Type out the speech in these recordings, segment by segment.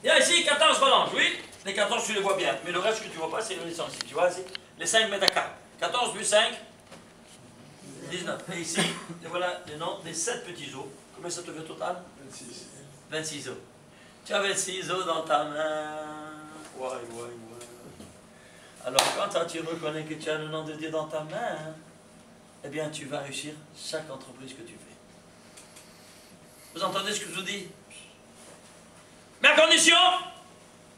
Il y a ici 14 phalanges, oui. Les 14, tu les vois bien. Mais le reste que tu ne vois pas, c'est les sens. Tu vois, les 5 métacarbes. 14 plus 5, 19. Et ici, et voilà le nom des 7 petits os. Combien ça te fait au total? 26. 26 os. Tu as 26 os dans ta main. Ouais. Alors, quand tu reconnais que tu as le nom de Dieu dans ta main, eh bien, tu vas réussir chaque entreprise que tu fais. Vous entendez ce que je vous dis? Mais à condition,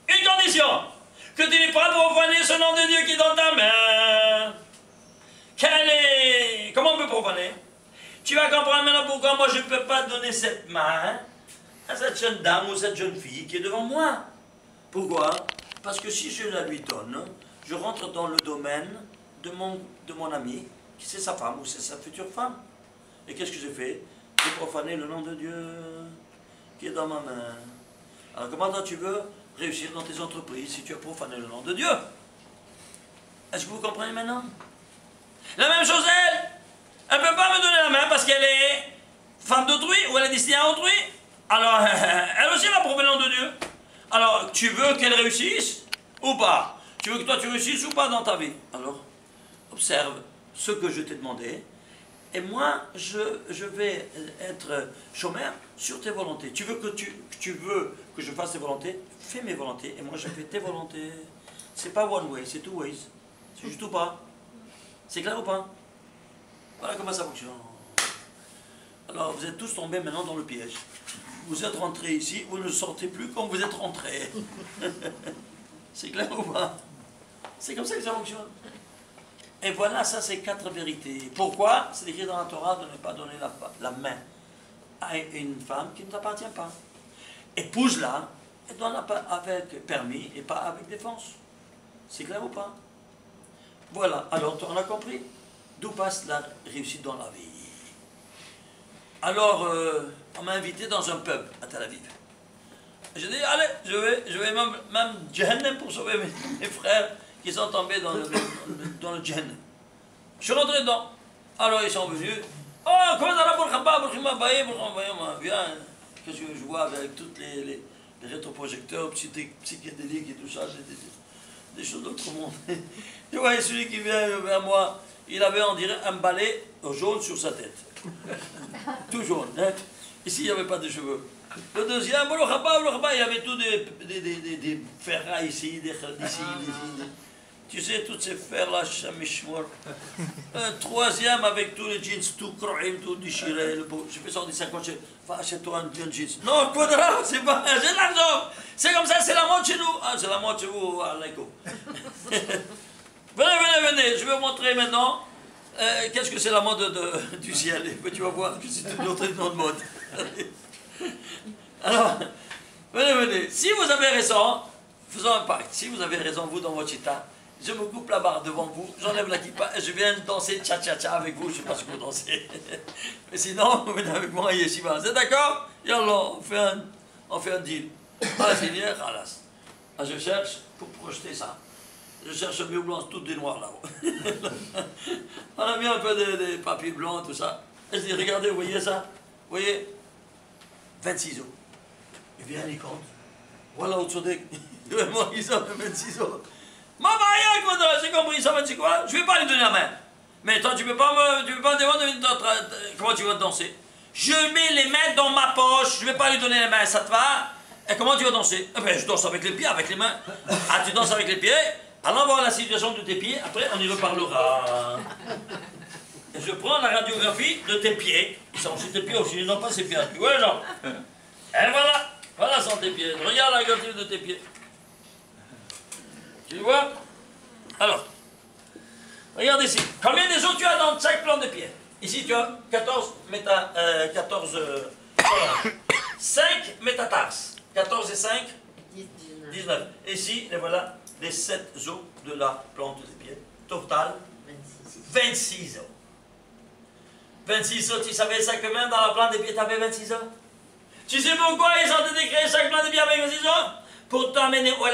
une condition, que tu n'aies pas profané ce nom de Dieu qui est dans ta main. Comment on peut profaner? Tu vas comprendre maintenant pourquoi moi je ne peux pas donner cette main à cette jeune dame ou cette jeune fille qui est devant moi. Pourquoi? Parce que si je la lui donne, je rentre dans le domaine de mon ami, qui c'est sa femme ou c'est sa future femme. Et qu'est-ce que j'ai fait? J'ai profané le nom de Dieu qui est dans ma main. Alors comment tu veux réussir dans tes entreprises si tu as profané le nom de Dieu? Est-ce que vous comprenez maintenant? La même chose elle ne peut pas me donner la main parce qu'elle est femme d'autrui ou elle est destinée à autrui. Alors elle aussi va profaner le nom de Dieu. Alors tu veux qu'elle réussisse ou pas? Tu veux que toi tu réussisses ou pas dans ta vie? Alors observe ce que je t'ai demandé. Et moi, je vais être chômeur sur tes volontés. Tu veux que je fasse tes volontés? Fais mes volontés. Et moi, je fais tes volontés. C'est pas one way, c'est two ways. C'est juste ou pas? C'est clair ou pas? Voilà comment ça fonctionne. Alors, vous êtes tous tombés maintenant dans le piège. Vous êtes rentrés ici, vous ne sortez plus comme vous êtes rentrés. C'est clair ou pas? C'est comme ça que ça fonctionne. Et voilà, ça c'est 4 vérités. Pourquoi? C'est écrit dans la Torah de ne pas donner la main à une femme qui ne t'appartient pas. Épouse-la et donne-la avec permis et pas avec défense. C'est clair ou pas? Voilà, alors on a compris d'où passe la réussite dans la vie. Alors, on m'a invité dans un pub à Tel Aviv. J'ai dit, allez, je vais même Jahannam pour sauver mes frères qui sont tombés dans le Jahannam. Je suis rentré dedans. Alors ils sont venus. Oh, comment ça va, viens. Qu'est-ce que je vois avec tous les rétroprojecteurs psychédéliques et tout ça, des choses d'autre monde. Je vois celui qui vient vers moi, il avait on dirait un balai jaune sur sa tête. Tout jaune. Hein? Ici, il n'y avait pas de cheveux. Le deuxième, il avait tous des ferrailles ici, d'ici. Tu sais, toutes ces fers-là, chamishmour. Un troisième avec tous les jeans, tout croim, tout déchiré. Je fais ça en disant, va achète-toi un jeans. Non, quadra, c'est pas, j'ai de l'argent. C'est comme ça, c'est la mode chez nous. Ah, c'est la mode chez vous, alaiko. Venez, je vais vous montrer maintenant qu'est-ce que c'est la mode du ciel. Et tu vas voir que c'est une autre mode. Alors, venez. Si vous avez raison, faisons un pacte. Si vous avez raison, vous, dans votre chita, je me coupe la barre devant vous, j'enlève la kippa et je viens danser tcha-tcha-tcha avec vous. Je ne sais pas ce que vous dansez. Mais sinon, vous venez avec moi à Yeshiva. C'est d'accord? Yallah, on fait un deal. Ah, Seigneur, halas. Ah, je cherche pour projeter ça. Je cherche un mur blanc, toutes des noirs là-haut. On a mis un peu de papier blanc, tout ça. Et je dis, regardez, vous voyez ça? Vous voyez? 26 os. Il vient, il compte. Voilà, au-dessus moi, ils ont 26 os. Maman, j'ai compris, ça va dire quoi? Je ne vais pas lui donner la main. Mais toi, tu ne peux pas me demander comment tu vas danser. Je mets les mains dans ma poche, je ne vais pas lui donner les mains, ça te va? Et comment tu vas danser? Eh bien, je danse avec les pieds, avec les mains. Ah, tu danses avec les pieds? Allons voir la situation de tes pieds, après on y reparlera. Et je prends la radiographie de tes pieds. Ils sont sur tes pieds aussi, non pas ses pieds. Ouais, non. Et voilà sont tes pieds. Regarde la radiographie de tes pieds. Tu vois? Alors, regarde ici. Combien des os tu as dans chaque plan de pied? Ici, tu as 5 métatarses. 14 et 5? 19. Et ici, les voilà, les 7 os de la plante des pieds. Total, 26 os. 26 os, tu savais ça que même dans la plante des pieds, tu avais 26 os? Tu sais pourquoi ils ont décrété chaque plante des pieds avec 26 os? Pour t'emmener ou à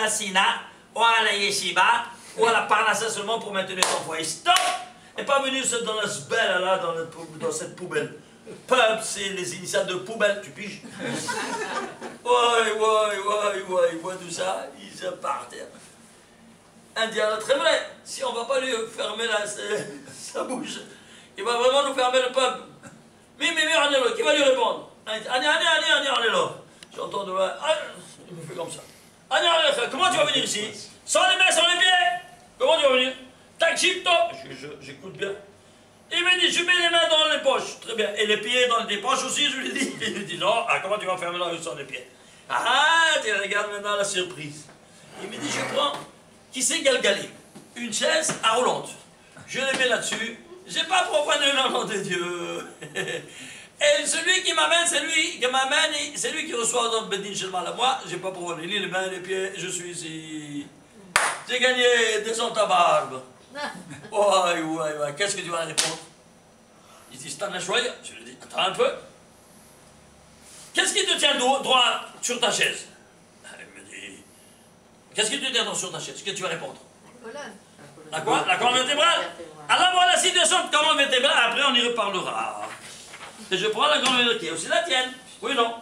la Sina, ou à la Yeshiva, ou à la Parnassa seulement pour maintenir ton foyer. Stop! Et pas venir dans la sbelle, là, dans cette poubelle. Pub, c'est les initiales de poubelle, tu piges? Ouais. il voit tout ça, il se part. Un dialogue très vrai. Si on ne va pas lui fermer sa bouche, il va vraiment nous fermer le peuple. Mimi, Anelo, qui va lui répondre? Anelo. J'entends de loin. Il me fait comme ça. Anelo, comment tu vas venir ici? Sans les mains, sans les pieds? Comment tu vas venir? Tac, chip, top. J'écoute bien. Il me dit, je mets les mains dans les poches. Très bien. Et les pieds dans les poches aussi, je lui dis. Il lui dit, non, comment tu vas faire maintenant sans les pieds? Ah, tu regardes maintenant la surprise. Il me dit, je prends, qui c'est Galgali? Une chaise à roulante. Je les mets là-dessus. J'ai pas profané le nom de Dieu. Et celui qui m'amène, c'est lui qui reçoit dans le Bedin Shelmal. Moi, j'ai pas profané ni les mains, les pieds, je suis ici. J'ai gagné, descends ta barbe. Ouais, qu'est-ce que tu vas répondre? Il dit, c'est un choix. Je lui dis, attends un peu. Qu'est-ce qui te tient droit sur ta chaise? Il me dit, qu'est-ce qui te tient droit sur ta chaise? Qu'est-ce que tu vas répondre? La quoi? La colonne vertébrale? Alors voilà la situation de colonne vertébrale, après on y reparlera. Et je prends la colonne vertébrale, qui est aussi la tienne. Oui ou non?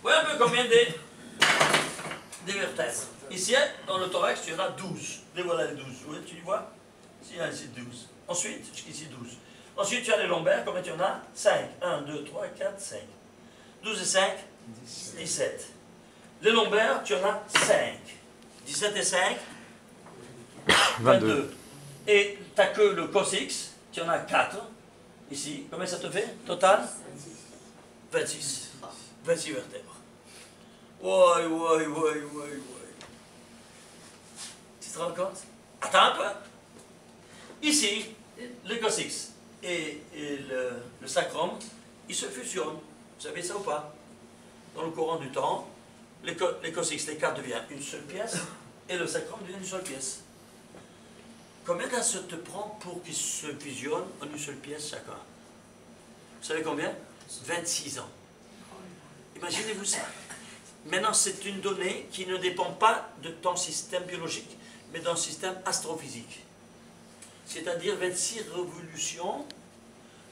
Oui, un peu combien des vertèbres. Ici, dans le thorax, tu en as 12. Et voilà les 12. Oui, tu vois? Ici, il y en a ici 12. Ensuite, jusqu'ici 12. Ensuite, tu as les lombaires, combien tu en as? 5. 1, 2, 3, 4, 5. 12 et 5? 17. Les lombaires, tu en as 5. 17 et 5? 22. Et tu n'as que le coccyx, tu en as 4. Ici, combien ça te fait? Total? 26. 26 vertèbres. Ouais. Tu te rends compte? Attends un peu. Ici, le coccyx et le sacrum, ils se fusionnent. Vous savez ça ou pas? Dans le courant du temps, les coccyx, les 4 deviennent une seule pièce et le sacrum devient une seule pièce. Combien de temps ça te prend pour qu'ils se fusionnent en une seule pièce chacun? Vous savez combien? 26 ans. Imaginez-vous ça. Maintenant, c'est une donnée qui ne dépend pas de ton système biologique, mais d'un système astrophysique. C'est-à-dire 26 révolutions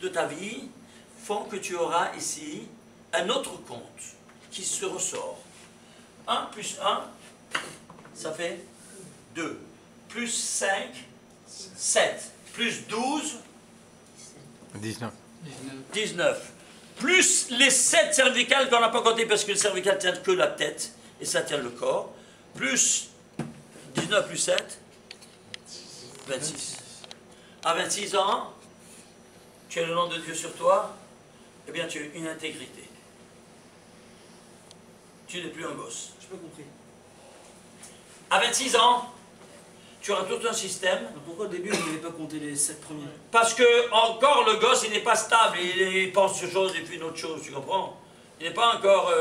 de ta vie font que tu auras ici un autre compte qui se ressort. 1 plus 1, ça fait 2. Plus 5, 7. Plus 12, 19. Plus les 7 cervicales qu'on n'a pas compté parce que le cervical tient que la tête et ça tient le corps. Plus 19 plus 7, 26. À 26 ans, tu as le nom de Dieu sur toi, eh bien tu as une intégrité. Tu n'es plus un gosse. Je n'ai pas compris. À 26 ans, tu auras tout un système. Pourquoi au début, vous n'avez pas compté les 7 premiers? Parce que, encore, le gosse, il n'est pas stable. Il pense sur chose et puis une autre chose, tu comprends? Il n'est pas encore...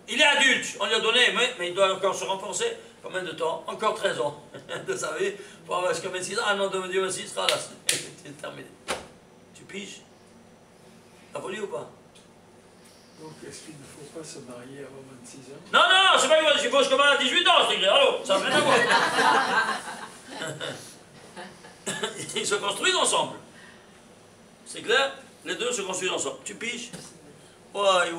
Il est adulte, on lui a donné, mais il doit encore se renforcer. Combien de temps? Encore 13 ans. Vous savez, pour avoir jusqu'à 26 ans, ah non, de Dieu, 26 sera là. C'est terminé. Tu piges? T'as voulu ou pas? Donc, est-ce qu'il ne faut pas se marier avant 26 ans? Non, c'est pas que je suppose comme à 18 ans, c'est clair. Allô, ça n'a rien à voir. Ils se construisent ensemble. C'est clair? Les deux se construisent ensemble. Tu piges? Ouais.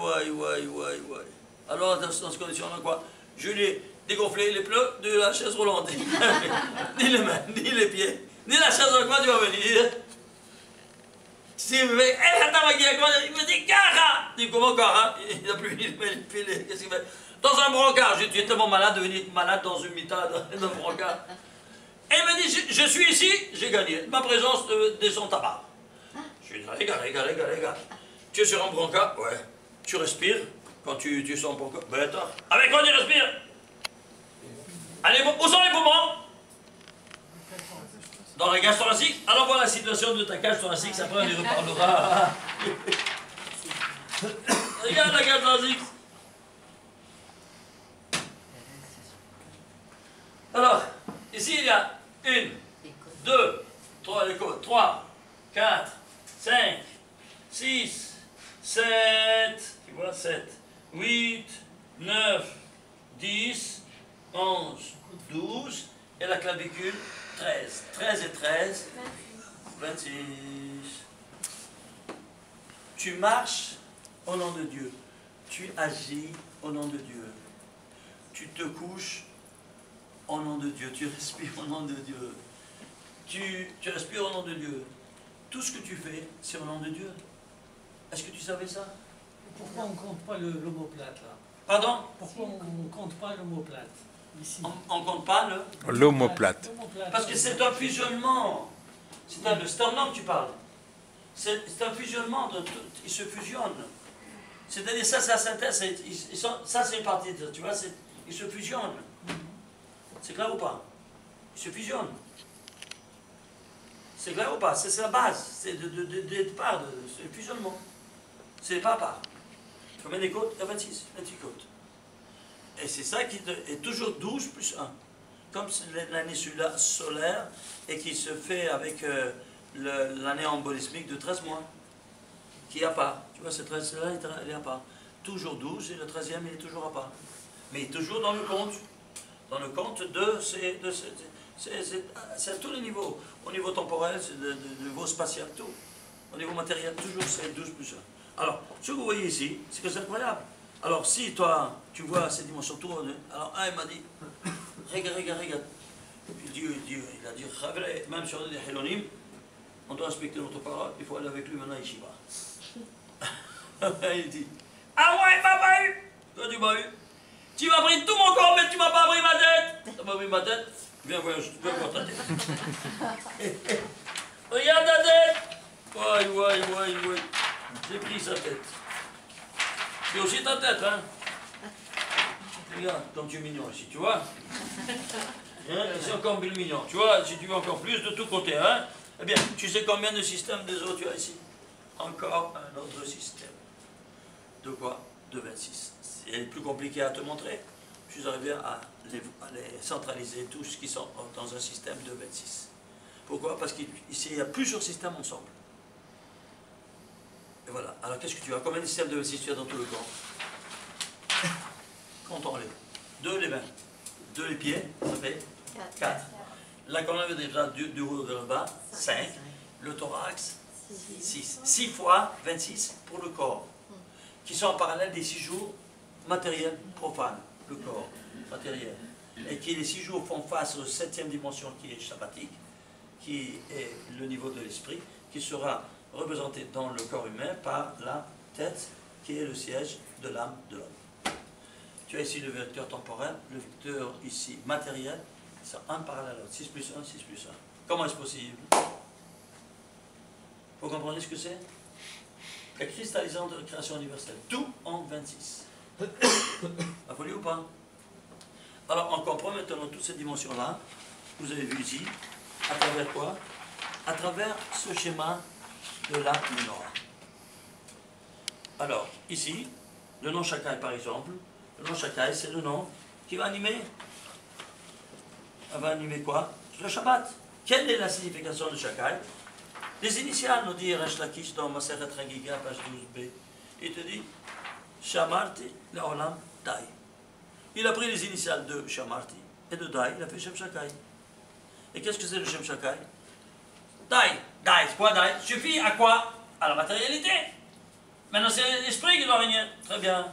Alors, dans cette condition-là, quoi? Je lui ai dégonflé les pneus de la chaise roulante. Ni les mains, ni les pieds, ni la chaise en quoi tu vas venir. Si il me fait, il me dit, Cara! Je dis, comment Cara? Il n'a plus les pieds, qu'est-ce qu'il fait? Dans un brancard, tu es tellement malade, devenir malade dans une mitade, dans un brancard. Et il me dit, je suis ici, j'ai gagné. Ma présence descend ta barre. Je lui dis, regarde. Tu es sur un brancard? Ouais. Tu respires quand tu sens un brancard? Ben attends. Avec quoi tu respires? Allez, où sont les poumons? Dans la cage thoracique? Alors voilà la situation de ta cage thoracique, après on y reparlera. Regarde la cage thoracique. Alors, ici il y a 1, 2, 3, 4, 5, 6, 7, tu vois, 7, 8, 9, 10, 11, 12, et la clavicule, 13. 13 et 13, 26. Tu marches au nom de Dieu. Tu agis au nom de Dieu. tu te couches au nom de Dieu, tu respires au nom de Dieu. Tu respires au nom de Dieu. Tout ce que tu fais, c'est au nom de Dieu. Est-ce que tu savais ça? Pourquoi on ne compte pas l'omoplate là? Pardon? Pourquoi on ne compte pas l'omoplate ici? On ne compte pas le... L'omoplate. Parce que c'est un fusionnement. C'est un sternum que tu parles. C'est un fusionnement de tout. Ils se fusionnent. C'est-à-dire ça, c'est la synthèse. Ça, c'est une partie. Tu vois, ils se fusionnent. C'est clair ou pas? Ils se fusionnent. C'est clair ou pas? C'est la base. C'est de départ, c'est le fusionnement. C'est pas à part. Il faut mettre des côtes, il y a 26 côtes. Et c'est ça qui est toujours 12 plus 1. Comme l'année solaire et qui se fait avec l'année embolismique de 13 mois. Qui est à part. Tu vois, ce 13-là, il est à part. Toujours 12 et le 13e, il est toujours à part. Mais toujours dans le compte. Dans le compte c'est à tous les niveaux. Au niveau temporel, c'est le niveau spatial, tout. Au niveau matériel, toujours c'est 12 plus 1. Alors, ce que vous voyez ici, c'est que c'est incroyable. Alors, si toi, tu vois ces dimensions tournées, alors un, il m'a dit, regarde. Il a dit, même sur les Hélonim, on doit respecter notre parole, il faut aller avec lui maintenant à Yeshiva. Il dit, ah ouais, il m'a pas eu. Quand tu m'as eu, tu m'as pris tout mon corps, mais tu m'as pas pris ma tête. Tu m'as pris ma tête, viens voir ta tête. Regarde ta tête. Ouais. J'ai pris sa tête. C'est aussi ta tête, hein. Regarde, comme tu es mignon ici, tu vois. Hein, c'est encore plus mignon. Tu vois, si tu veux encore plus de tous côtés, hein. Eh bien, tu sais combien de systèmes des autres tu as ici? Encore un autre système. De quoi? De 26. C'est plus compliqué à te montrer. Je suis arrivé à les centraliser tous qui sont dans un système de 26. Pourquoi? Parce qu'ici, il y a plusieurs systèmes ensemble. Et voilà. Alors, qu'est-ce que tu as? Combien de systèmes de 26 tu as dans tout le corps? Comptons-les. 2 les mains. 2 les pieds, ça fait 4. La colonne vertébrale du haut vers le bas, 5. Le thorax, 6. 6 fois 26 pour le corps. Qui sont en parallèle des 6 jours matériels profanes. Le corps matériel. Et qui les 6 jours font face aux 7e dimension qui est shabbatique, qui est le niveau de l'esprit, qui sera représenté dans le corps humain par la tête, qui est le siège de l'âme de l'homme. Tu as ici le vecteur temporel, le vecteur ici matériel, c'est un parallèle à l'autre, 6 plus 1, 6 plus 1. Comment est-ce possible? Vous comprenez ce que c'est? La cristallisante de la création universelle, tout en 26. La folie ou pas? Alors on comprend maintenant toutes ces dimensions-là, vous avez vu ici, à travers quoi? À travers ce schéma de la menorah. Alors, ici, le nom Shakai par exemple, le nom Shakai c'est le nom qui va animer. Elle va animer quoi? Le Shabbat. Quelle est la signification de Shakai? Les initiales nous dit Resh Lakish dans Masechet Chagiga, page 12b. Il te dit Shamarti Leolam Dai. Il a pris les initiales de Shamarti et de Dai, il a fait Shem Shakai. Et qu'est-ce que c'est le Shem Shakai? Dai, c'est quoi Dai? Suffit à quoi? À la matérialité. Maintenant c'est l'esprit qui doit régner. Très bien.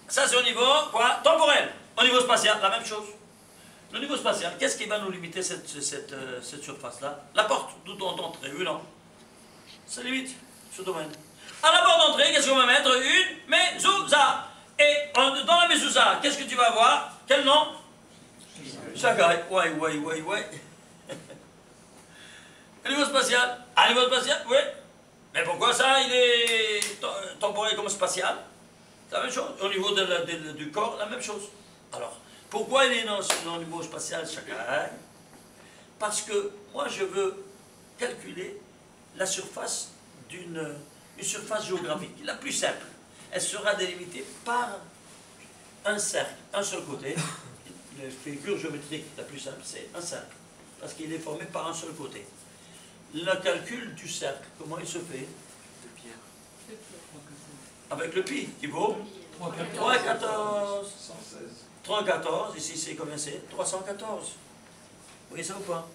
Ça c'est au niveau quoi? Temporel. Au niveau spatial, la même chose. Le niveau spatial, qu'est-ce qui va nous limiter cette surface-là? La porte d'entrée, oui, non? Ça limite ce domaine. À la porte d'entrée, qu'est-ce qu'on va mettre? Une mezouza. Et dans la mezouza, qu'est-ce que tu vas avoir? Quel nom? Shakai. Ouais. Le niveau spatial? À niveau spatial, oui. Mais pourquoi ça, il est temporel comme spatial? C'est la même chose. Au niveau du corps, la même chose. Alors, pourquoi il est dans le niveau spatial Shakai? Parce que moi, je veux calculer la surface une surface géographique, la plus simple. Elle sera délimitée par un cercle, un seul côté. La figure géométrique la plus simple, c'est un cercle. Parce qu'il est formé par un seul côté. Le calcul du cercle, comment il se fait? De pierre. Avec le pi, qui vaut 314. 314, ici c'est combien c'est? 314. Vous voyez ça ou pas?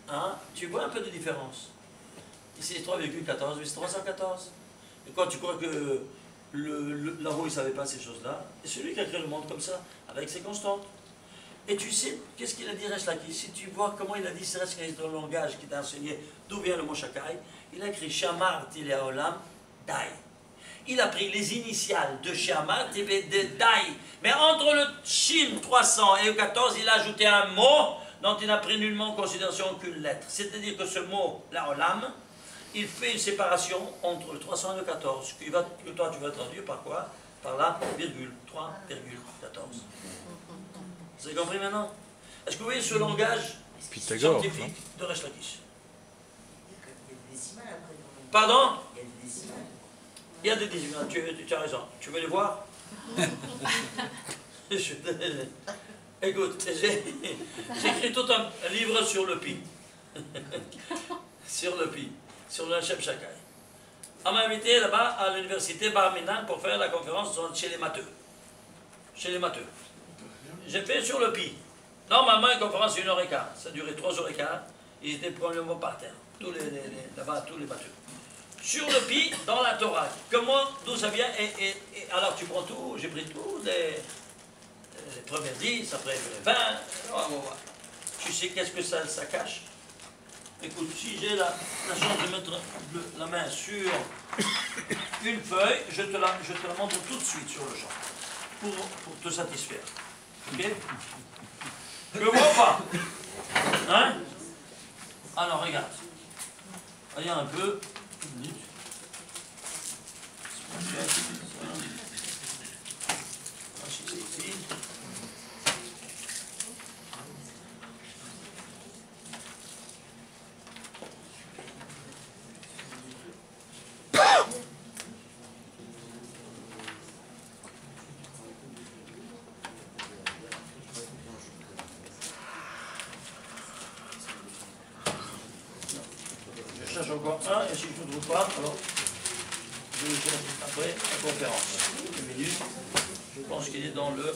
Hein? Tu vois un peu de différence. Ici c'est 3,14, ici c'est 314. Et quand tu crois que là-haut, il ne savait pas ces choses-là. Et celui qui a créé le monde comme ça, avec ses constantes. Et tu sais, qu'est-ce qu'il a dit Resh Lakish? Si tu vois comment il a dit, c'est Resh Lakish dans le langage qui t'a enseigné d'où vient le mot Shakai, il a écrit Shamar Tile Olam Dai. Il a pris les initiales de Shamar Tile Dai. Mais entre le Shin 300 et le 14, il a ajouté un mot dont il n'a pris nullement en considération aucune lettre. C'est-à-dire que ce mot, la Olam, il fait une séparation entre le 300 et le 14, que toi tu vas traduire par quoi? Par la virgule, 3,14. Vous avez compris maintenant? Est-ce que vous voyez ce langage Pythagore, scientifique de Resh Lakish? Il y a des décimales après. Pardon? Il y a des décimales. Il y a des décimales, tu as raison. Tu veux les voir? Écoute, j'ai écrit tout un livre sur le pi. Sur le pi, sur le Shem Shakai. On m'a invité là-bas à l'université Bar Minan pour faire la conférence chez les matheux. Chez les matheux. J'ai fait sur le pi. Normalement, une conférence, 1h15. Ça a duré 3h15. Ils étaient probablement par terre. Là-bas, tous les matheux. Sur le pi, dans la Torah. Comment, d'où ça vient et alors tu prends tout, j'ai pris tout, les premiers 10, après les 20. Tu sais qu'est-ce que ça cache? Écoute, si j'ai la chance de mettre la main sur une feuille, je te la montre tout de suite sur le champ, pour te satisfaire. Ok? Je ne vois pas. Hein? Alors, regarde. Regarde un peu. Une minute. Ici. Je cherche encore un, et si je ne trouve pas, alors je le cherche après la conférence. Une minute. Je pense qu'il est dans le...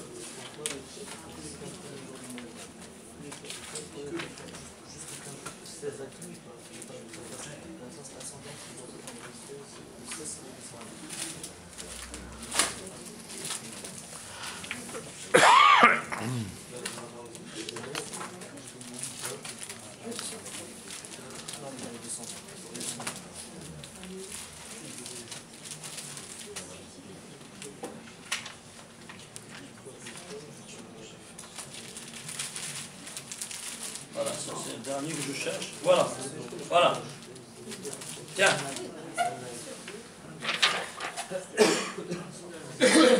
Voilà, ça c'est le dernier que je cherche. Voilà, voilà. Tiens.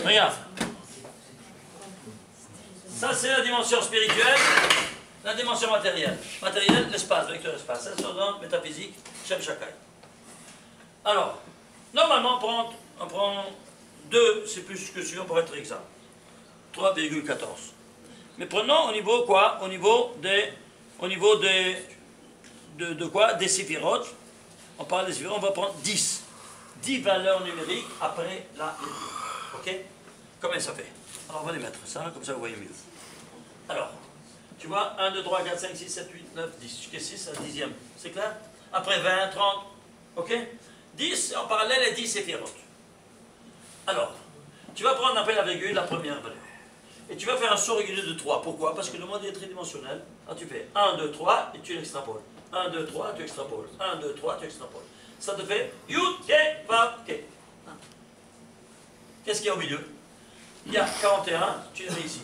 Regarde. Ça c'est la dimension spirituelle, la dimension matérielle. Matérielle, l'espace, vecteur espace. Ça c'est dans métaphysique, Shem Shakai. Alors, normalement on prend 2, c'est plus que suivant pour être exact. 3,14. Mais prenons au niveau quoi? Au niveau de quoi? Des séphirotes. On parle des séphirotes, on va prendre 10. 10 valeurs numériques après la lecture. Ok? Combien ça fait? Alors on va les mettre, ça, comme ça vous voyez mieux. Alors, tu vois, 1, 2, 3, 4, 5, 6, 7, 8, 9, 10. Jusqu'à 6, c'est la 10e. C'est clair? Après 20, 30. Ok? 10, en parallèle, et 10 séphirotes. Alors, tu vas prendre après la virgule, la première valeur. Et tu vas faire un saut régulier de 3. Pourquoi? Parce que le monde est tridimensionnel. Alors tu fais 1, 2, 3 et tu l'extrapoles. 1, 2, 3, tu extrapoles. 1, 2, 3, tu extrapoles. Ça te fait Yud, Ke, Vav, Ke. Qu'est-ce qu'il y a au milieu? Il y a 41, tu le mets ici.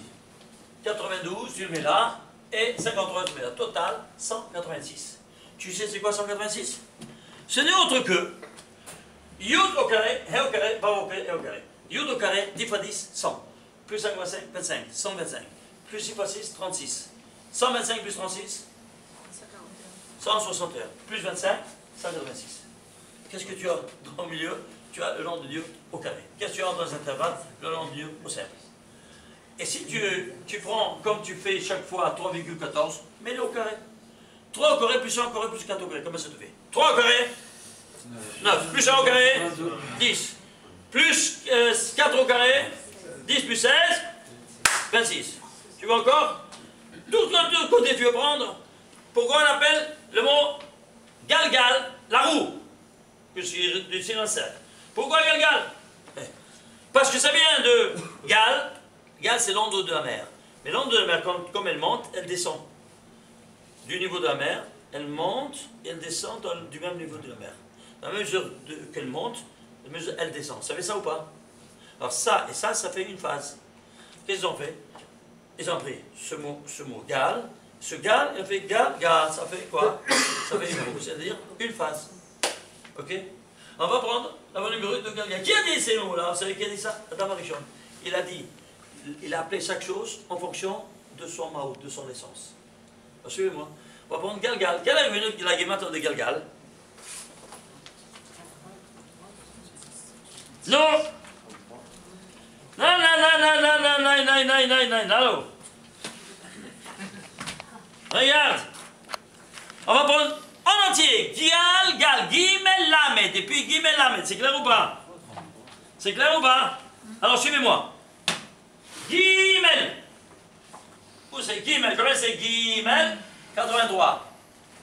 92, tu le mets là. Et 53, tu le mets là. Total, 186. Tu sais c'est quoi 186? Ce n'est autre que Yud au carré, He au carré, Vav au carré, He au carré. Yud au carré, 10 fois 10, 100. Plus 5 fois 5, 25. 125. Plus 6 fois 6, 36. 125 plus 36, 161. Plus 25, 186. Qu'est-ce que tu as dans le milieu? Tu as le nom de Dieu au carré. Qu'est-ce que tu as dans les intervalles? Le nom de Dieu au cercle. Et si tu prends, comme tu fais chaque fois 3,14, mets-le au carré. 3 au carré, plus 1 au carré, plus 4 au carré. Comment ça te fait? 3 au carré, 9. Plus 1 au carré, 10. Plus 4 au carré, 10 plus 16, 26. Tu vois encore? Tout l'autre côté tu veux prendre. Pourquoi on appelle le mot Galgal la roue? Que je suis dans le cercle. Pourquoi Galgal? Gal, c'est l'onde de la mer. Mais l'onde de la mer, comme elle monte, elle descend. Du niveau de la mer, elle monte et elle descend du même niveau de la mer. Dans la mesure qu'elle monte, elle descend. Vous savez ça ou pas? Alors ça et ça fait une phase. Qu'est-ce qu'ils ont fait? Ils ont pris ce mot gal. Ce gal, il a fait gal, ça fait quoi? Ça fait une roue, c'est-à-dire une phase. Ok? On va prendre la valeur numérique de gal. Qui a dit ces mots-là? Vous savez qui a dit ça? Adam Arishon. Il a dit, il a appelé chaque chose en fonction de son maout, de son essence. Suivez-moi. On va prendre Galgal. Quelle est la guématre de Galgal? Non! Non, non, non, non, non, non, non, non, non, non, non, non. Regarde. On va prendre en entier. Gal, Gimel, Lamed. Et puis Gimel, Lamed. C'est clair ou pas? C'est clair ou pas? Alors suivez-moi. Gimel. Où c'est Gimel? Comment c'est Gimel? 83.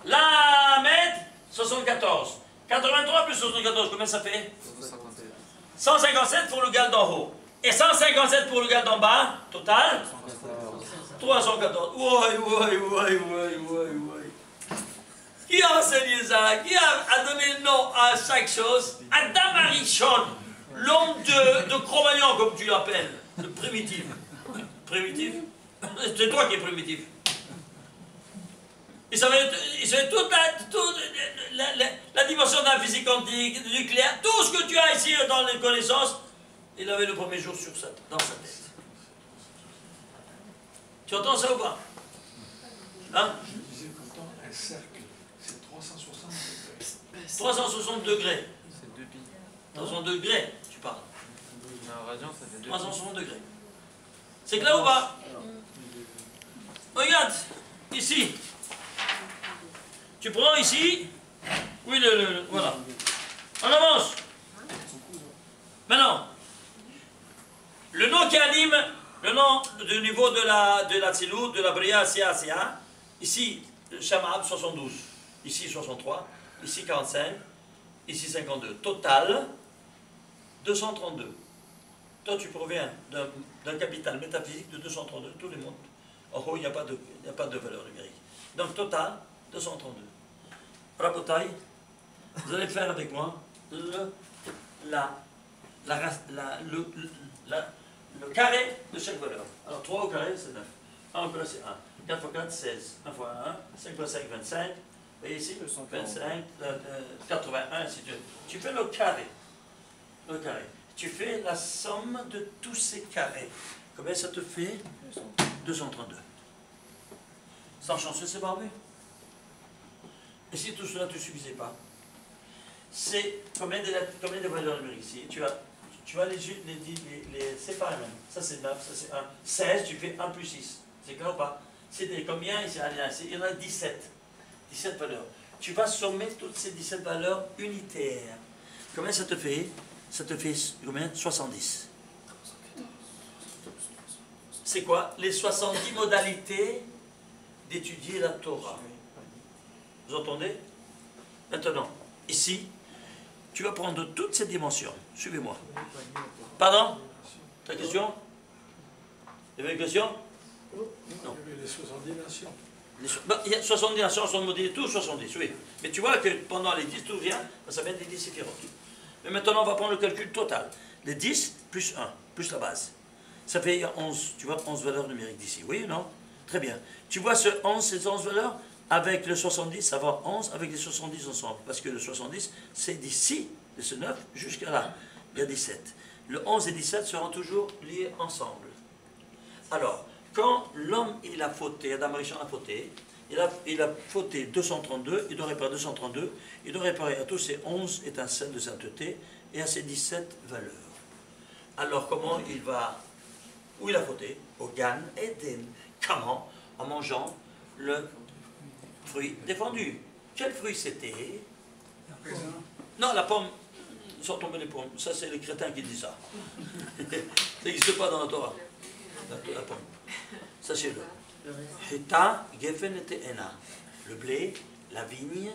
Lamed, 74. 83 plus 74, combien ça fait? 157 pour le gal d'en haut. Et 157 pour le gal d'en bas. Total 314. Ouais. Qui a enseigné ça? Qui a donné le nom à chaque chose? Adam Arishon, l'homme de Cro-Magnon, comme tu l'appelles. Le primitif. Primitif? C'est toi qui es primitif. Il savait toute la dimension de la physique quantique, du nucléaire, tout ce que tu as ici dans les connaissances, il avait le premier jour dans sa tête. Tu entends ça ou pas? Hein? Je disais pourtant, un cercle, c'est 360 degrés. 360 degrés. C'est 2 pi. 360 degrés, tu parles. Un radian, ça fait 2 pi. 360 degrés. C'est clair ou pas? Regarde, ici. Tu prends ici. Oui, voilà. On avance. Maintenant, le nom qui anime, le nom du niveau de la Tsilou, de la Bria, Sia, ici, Shamab 72, ici 63, ici 45, ici 52. Total, 232. Toi, tu proviens d'un capital métaphysique de 232, tous les mondes. En haut, il n'y a pas de valeur numérique. Donc, total, 232. Rabotai, vous allez faire avec moi le carré de chaque valeur. Alors 3 au carré, c'est 9. 1 au carré, c'est 1. 4 fois 4, 16. 1 fois 1, 5 fois 5, 25. Et ici, 25, 81, si tu fais le carré. Le carré. Tu fais la somme de tous ces carrés. Combien ça te fait? 232. Sans chanceux, c'est barbu. Et si tout cela ne te suffisait pas, c'est combien de valeurs numériques ici? Tu vas les séparer même. Ça c'est 9, ça c'est 1. 16, tu fais 1 plus 6. C'est clair ou pas? C'est combien ici? Il y en a 17. 17 valeurs. Tu vas sommer toutes ces 17 valeurs unitaires. Combien ça te fait? Ça te fait combien? 70. C'est quoi? Les 70 modalités d'étudier la Torah. Vous entendez? Maintenant, ici, tu vas prendre toutes ces dimensions. Suivez-moi. Pardon? Ta question? Il y avait une question? Non. Il y avait les 70 nations. Il y a 70 nations, sont modélisées, tous 70, oui. Mais tu vois que pendant les 10, tout vient, ça vient des 10 séphirotes. Mais maintenant, on va prendre le calcul total. Les 10 plus 1, plus la base. Ça fait 11, tu vois, 11 valeurs numériques d'ici. Oui ou non? Très bien. Tu vois ces 11 valeurs? Avec le 70, ça va 11 avec les 70 ensemble. Parce que le 70, c'est d'ici, de ce 9, jusqu'à là. Il y a 17. Le 11 et 17 seront toujours liés ensemble. Alors, quand l'homme, il a fauté, Adam Arishon a fauté, il a fauté 232, il doit réparer 232, il doit réparer à tous ces 11 étincelles de sainteté et à ces 17 valeurs. Alors, comment il va, où il a fauté? Au Gan Eden. Comment? En mangeant le fruit défendu. Quel fruit c'était? Non, la pomme. Sont tombées les pommes. Ça, c'est les crétins qui disent ça. Ça n'existe pas dans la Torah. La pomme. Sachez-le. Heta, Geffen et Te'ena. Le blé, la vigne,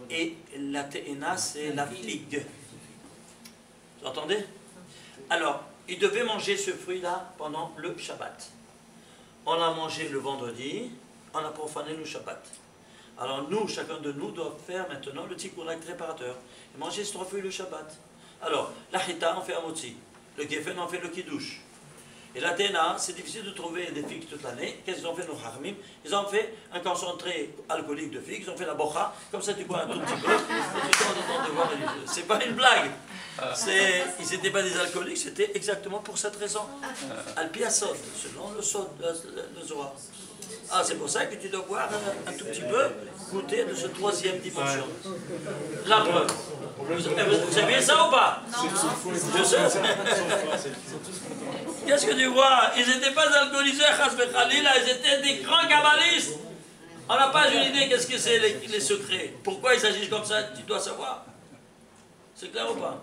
et la Te'ena, c'est la figue. Vous entendez? Alors, ils devaient manger ce fruit-là pendant le Shabbat. On l'a mangé le vendredi, on a profané le Shabbat. Alors nous, chacun de nous doit faire maintenant le tikkun acte réparateur. Et manger ces 3 fruits le Shabbat. Alors, la chita, on fait un motzi. Le geffen, on fait le kiddush. Et la tena, c'est difficile de trouver des figues toute l'année. Qu'est-ce qu'ils ont fait, nos harmim? Ils ont fait un concentré alcoolique de figues, ils ont fait la bocha, comme ça tu bois un tout petit peu, et tu te rends de voir. C'est pas une blague. Ils n'étaient pas des alcooliques, c'était exactement pour cette raison. Al-Piasod, selon le Zohar. Ah, c'est pour ça que tu dois boire un tout petit peu, goûter de ce 3e dimension. La preuve. Vous saviez ça ou pas? Je sais. Qu'est-ce que tu vois? Ils n'étaient pas alcoolisés, ils étaient des grands kabbalistes. On n'a pas une idée qu'est-ce que c'est les secrets. Pourquoi ils agissent comme ça, tu dois savoir. C'est clair ou pas?